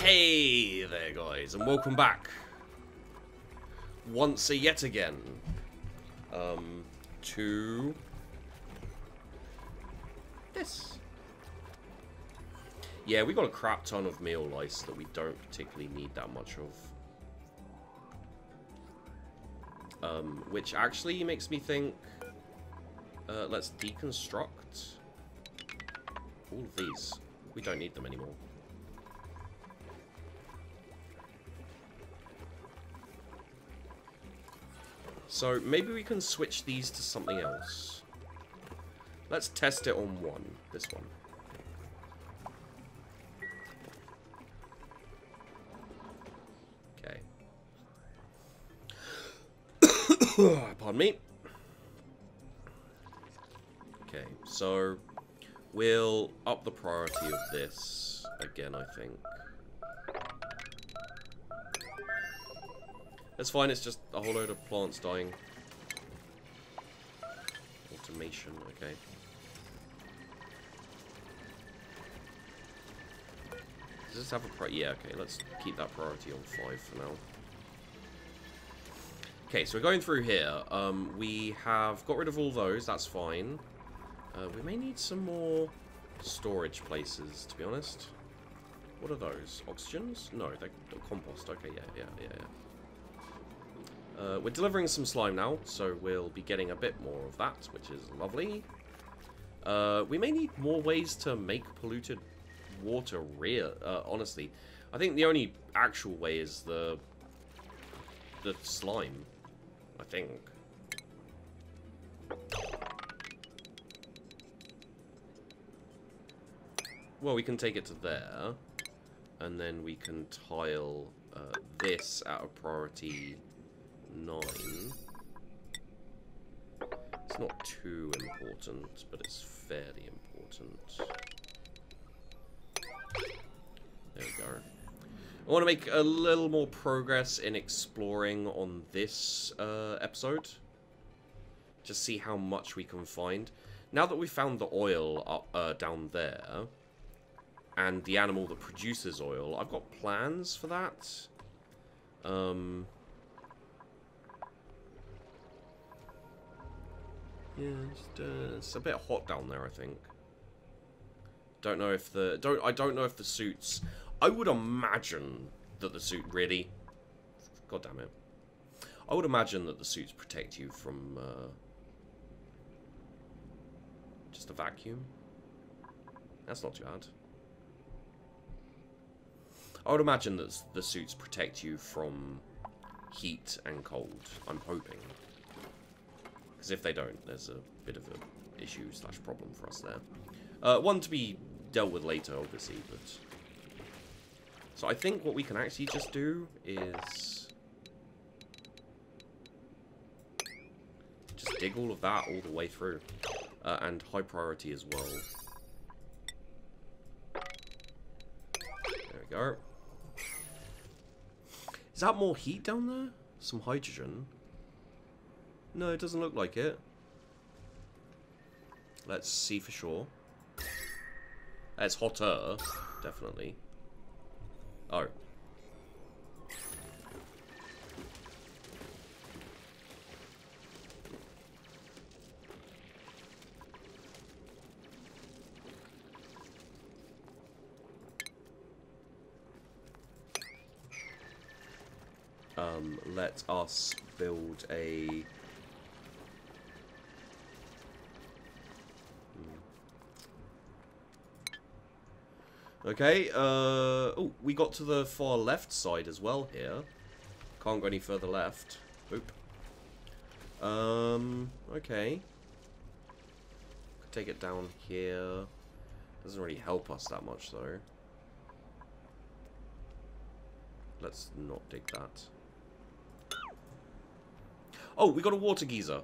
Hey there, guys, and welcome back once yet again to this. Yeah, we got a crap ton of meal lice that we don't particularly need that much of. Which actually makes me think, let's deconstruct all of these. We don't need them anymore. So maybe we can switch these to something else. Let's test it on one. This one. Okay. Pardon me. Okay, so we'll up the priority of this again, I think. That's fine, it's just a whole load of plants dying. Automation, okay. Does this have a priority? Yeah, okay, let's keep that priority on 5 for now. Okay, so we're going through here. We have got rid of all those, that's fine. We may need some more storage places, to be honest. What are those? Oxygens? No, they're compost. Okay, yeah. We're delivering some slime now, so we'll be getting a bit more of that, which is lovely. We may need more ways to make polluted water real, honestly. I think the only actual way is the slime, I think. Well, we can take it to there, and then we can tile this at a priority 9. It's not too important, but it's fairly important. There we go. I want to make a little more progress in exploring on this episode. Just see how much we can find. Now that we've found the oil up, down there, and the animal that produces oil, I've got plans for that. Yeah, it's a bit hot down there, I think. Don't know if the I don't know if the suits. I would imagine that the suit really. God damn it! I would imagine that the suits protect you from just a vacuum. That's not too bad. I would imagine that the suits protect you from heat and cold. I'm hoping. Because if they don't, there's a bit of an issue / problem for us there. One to be dealt with later, obviously, but... So I think what we can actually just do is... just dig all of that all the way through. And high priority as well. There we go. Is that more heat down there? Some hydrogen? No, it doesn't look like it. Let's see for sure. It's hotter, definitely. Oh. Let us build a... Okay, oh, we got to the far left side as well here. Can't go any further left. Oop. Okay. Could take it down here. Doesn't really help us that much, though. Let's not dig that. Oh, we got a water geyser.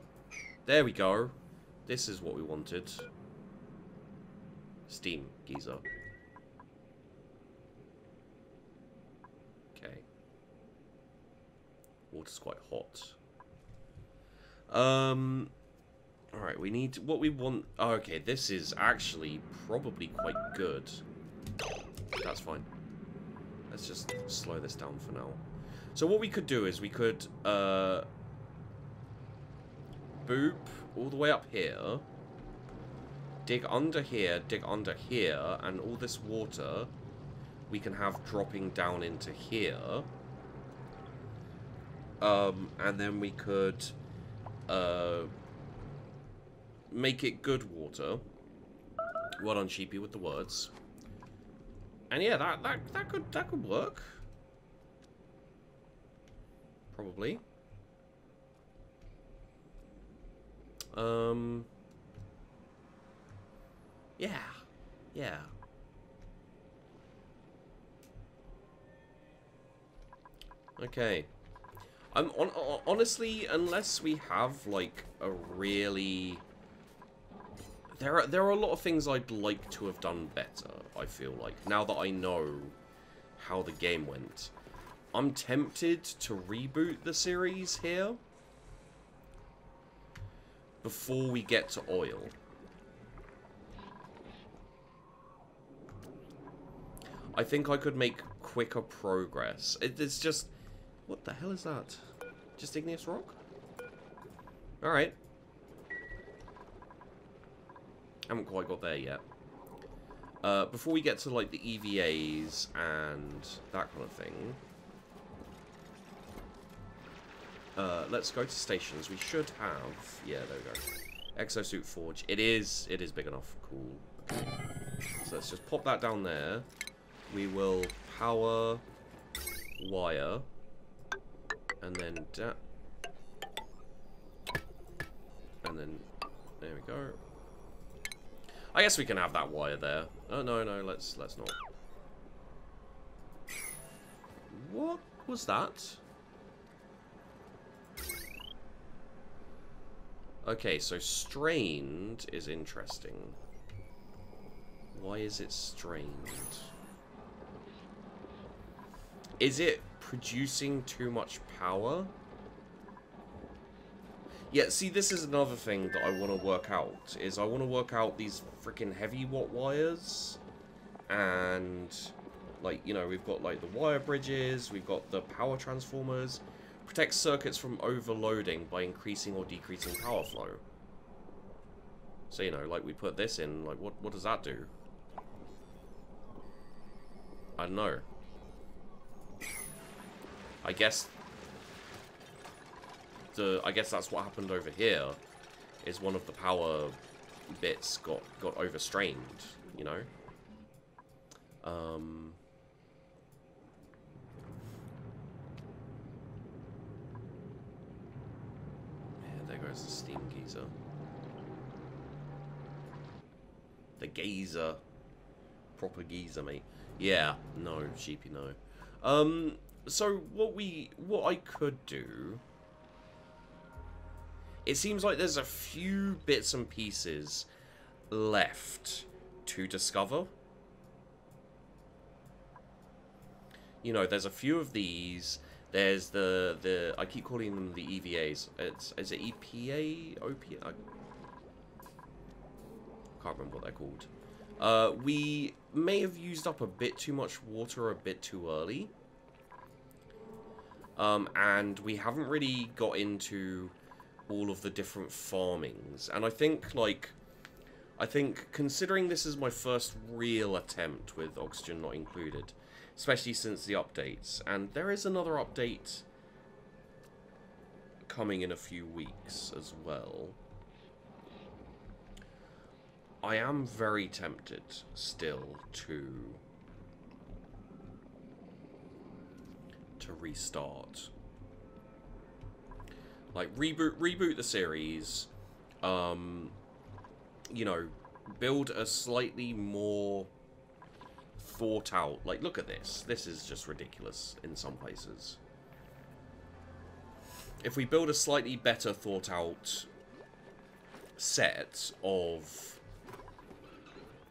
There we go. This is what we wanted. Steam geyser. Okay. Water's quite hot. Alright, we need what we want. Oh, okay, this is actually probably quite good. That's fine. Let's just slow this down for now. So what we could do is we could boop all the way up here, dig under here, and all this water we can have dropping down into here. And then we could make it good water. Well done, Sheepy, with the words. And yeah, that could work. Probably. Yeah. Okay. Honestly, unless we have like a really, there are a lot of things I'd like to have done better. I feel like now that I know how the game went, I'm tempted to reboot the series here before we get to oil. I think I could make quicker progress. It's just, what the hell is that? Just igneous rock? Alright. Haven't quite got there yet. Before we get to like the EVAs and that kind of thing, let's go to stations. We should have, yeah, there we go. Exosuit Forge. It is big enough. Cool. So let's just pop that down there. We will power wire, and then there we go. I guess we can have that wire there. Oh no, let's not. What was that? Okay, so strained is interesting. Why is it strained? Is it producing too much power? Yeah, see, this is another thing that I want to work out. Is I want to work out these freaking heavy watt wires. And, like, you know, we've got, like, the wire bridges. We've got the power transformers. Protects circuits from overloading by increasing or decreasing power flow. So, you know, like, we put this in. Like, what does that do? I don't know. I guess that's what happened over here. Is one of the power bits got overstrained, you know? Yeah, there goes the steam geyser. The geyser. Proper geyser, mate. Yeah, no, Sheepy, no. So what I could do, it seems like there's a few bits and pieces left to discover. You know, there's a few of these. There's the I keep calling them the EVAs. Is it EPA? OPA? I can't remember what they're called. We may have used up a bit too much water a bit too early. And we haven't really got into all of the different farmings. And I think considering this is my first real attempt with oxygen not included, especially since the updates, and there is another update coming in a few weeks as well, I am very tempted still to restart. Like, reboot the series, you know, build a slightly more thought out, like, look at this. This is just ridiculous in some places. If we build a slightly better thought out set of,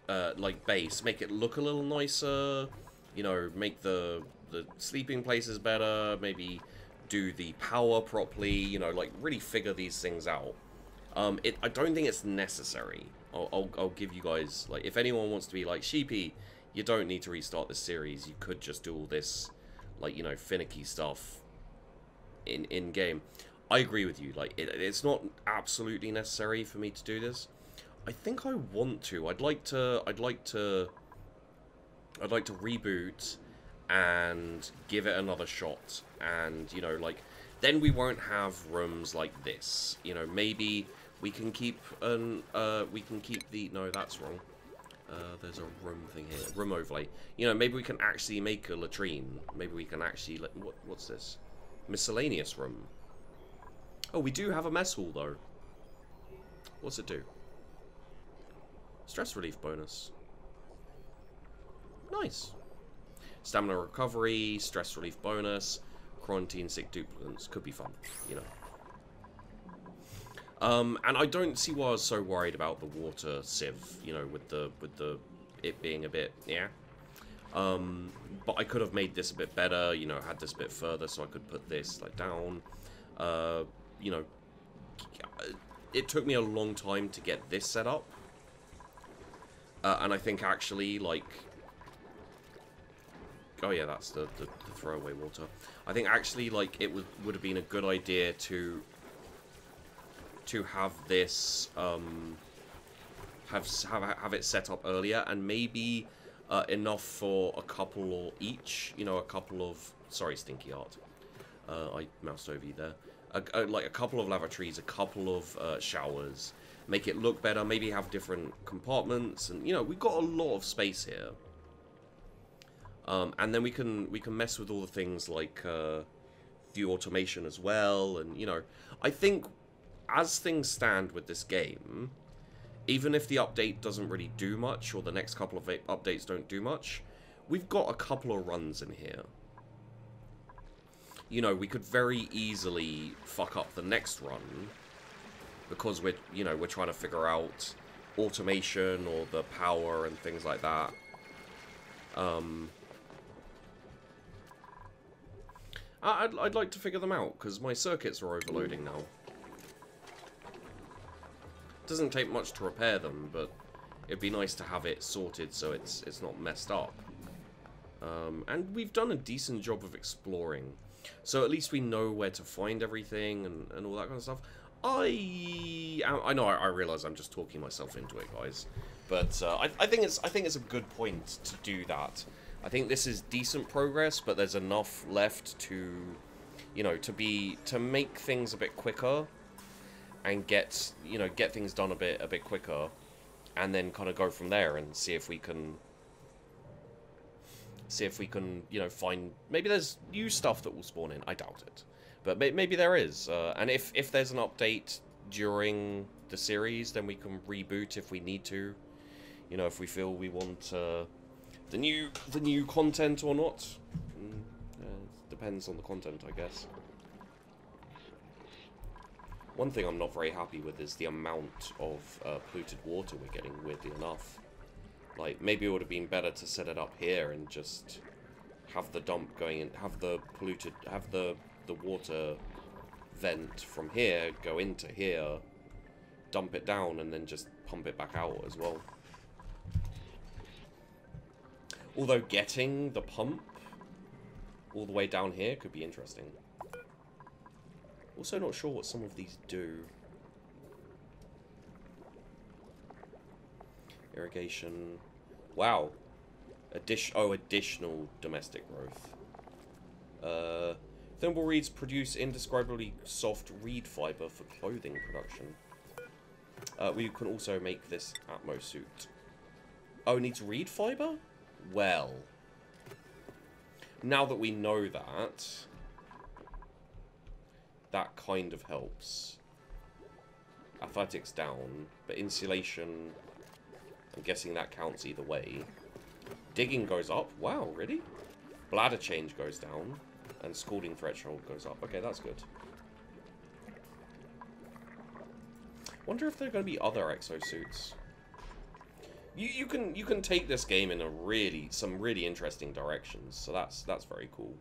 like, base, make it look a little nicer, you know, make the sleeping places better, maybe do the power properly, you know, like, really figure these things out. I don't think it's necessary. I'll give you guys, like, if anyone wants to be like, Sheepy, You don't need to restart the series. You could just do all this, like, you know, finicky stuff in game. I agree with you. Like, it's not absolutely necessary for me to do this. I think I want to. I'd like to reboot and give it another shot. And, you know, like, then we won't have rooms like this. You know, maybe we can keep no, that's wrong. There's a room thing here. Room overlay. You know, maybe we can actually make a latrine. Maybe we can actually what's this? Miscellaneous room. Oh, we do have a mess hall though. What's it do? Stress relief bonus. Nice. Stamina recovery, stress relief bonus, quarantine sick duplicants. Could be fun, you know. And I don't see why I was so worried about the water sieve, you know, with it being a bit, yeah. But I could have made this a bit better, you know, had this a bit further so I could put this, like, down. You know, it took me a long time to get this set up. And I think actually, like... Oh yeah, that's the throwaway water. I think actually, like, it would have been a good idea to have this, have it set up earlier, and maybe enough for a couple each, you know, a couple of... Sorry, Stinky Art. I moused over you there. Like a couple of lavatories, a couple of showers, make it look better, maybe have different compartments, and, you know, we've got a lot of space here. And then we can mess with all the things like view automation as well, and, you know, I think as things stand with this game, even if the update doesn't really do much, or the next couple of updates don't do much, we've got a couple of runs in here. You know, we could very easily fuck up the next run because we're trying to figure out automation or the power and things like that. I'd like to figure them out because my circuits are overloading now. Doesn't take much to repair them, but it'd be nice to have it sorted so it's not messed up. And we've done a decent job of exploring. So at least we know where to find everything and all that kind of stuff. I know I realize I'm just talking myself into it, guys, but I think it's a good point to do that. I think this is decent progress, but there's enough left to, you know, to make things a bit quicker and get things done a bit quicker, and then kind of go from there and see if we can, you know, find... Maybe there's new stuff that will spawn in. I doubt it. But maybe there is. And if there's an update during the series, then we can reboot if we need to. You know, if we feel we want the new content or not. Depends on the content, I guess. One thing I'm not very happy with is the amount of polluted water we're getting, weirdly enough. Like, maybe it would have been better to set it up here and just have the dump going in, have the water vent from here go into here, dump it down, and then just pump it back out as well. Although getting the pump all the way down here could be interesting. Also not sure what some of these do. Irrigation. Wow. Additional domestic growth. Thimble reeds produce indescribably soft reed fiber for clothing production. We can also make this Atmo suit. Oh, it needs reed fiber? Well. Now that we know that, that kind of helps. Athletics down, but insulation... I'm guessing that counts either way. Digging goes up. Wow, really? Bladder change goes down. And scalding threshold goes up. Okay, that's good. Wonder if there are going to be other exosuits. You can take this game in some really interesting directions. So that's very cool.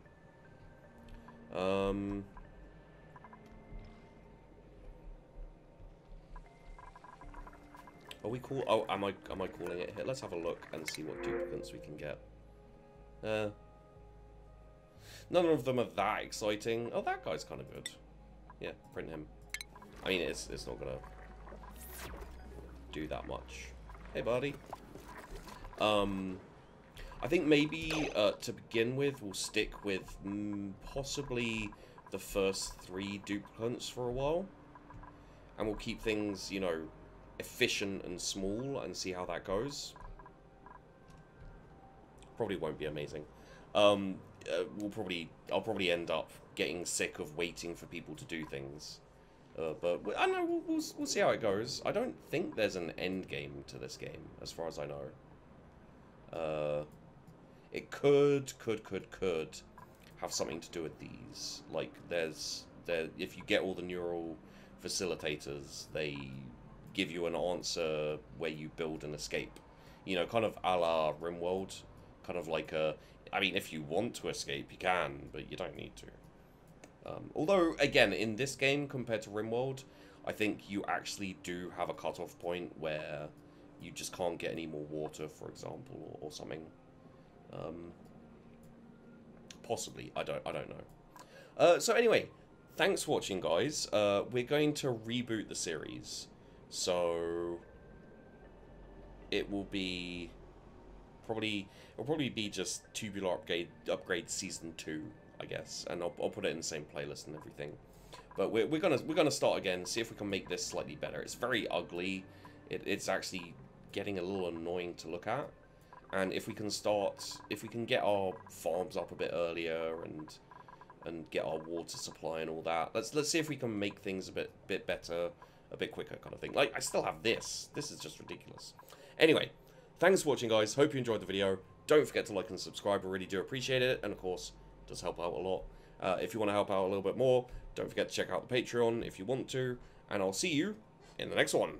Are we cool? Oh, am I calling it here? Let's have a look and see what duplicates we can get. None of them are that exciting. Oh, that guy's kind of good. Yeah, print him. I mean, it's not gonna do that much. Hey, buddy. I think maybe to begin with, we'll stick with possibly the first 3 duplicates for a while, and we'll keep things, you know, efficient and small, and see how that goes. Probably won't be amazing. I'll probably end up getting sick of waiting for people to do things. But I don't know. We'll see how it goes. I don't think there's an end game to this game, as far as I know. It could have something to do with these. Like if you get all the neural facilitators, they give you an answer where you build an escape. You know, kind of a la RimWorld. Kind of like I mean, if you want to escape, you can, but you don't need to. Although, again, in this game, compared to RimWorld, I think you actually do have a cutoff point where you just can't get any more water, for example, or something. Possibly, I don't know. So anyway, thanks for watching, guys. We're going to reboot the series, so it will be it'll probably be just Tubular upgrade season 2, I guess, and I'll put it in the same playlist and everything. But we're gonna start again, see if we can make this slightly better. It's very ugly. It's actually getting a little annoying to look at. And if we can get our farms up a bit earlier and get our water supply and all that, let's see if we can make things a bit better, a bit quicker, kind of thing. Like, I still have this. This is just ridiculous. Anyway, thanks for watching, guys. Hope you enjoyed the video. Don't forget to like and subscribe. I really do appreciate it. And of course, it does help out a lot. If you want to help out a little bit more, don't forget to check out the Patreon if you want to. And I'll see you in the next one.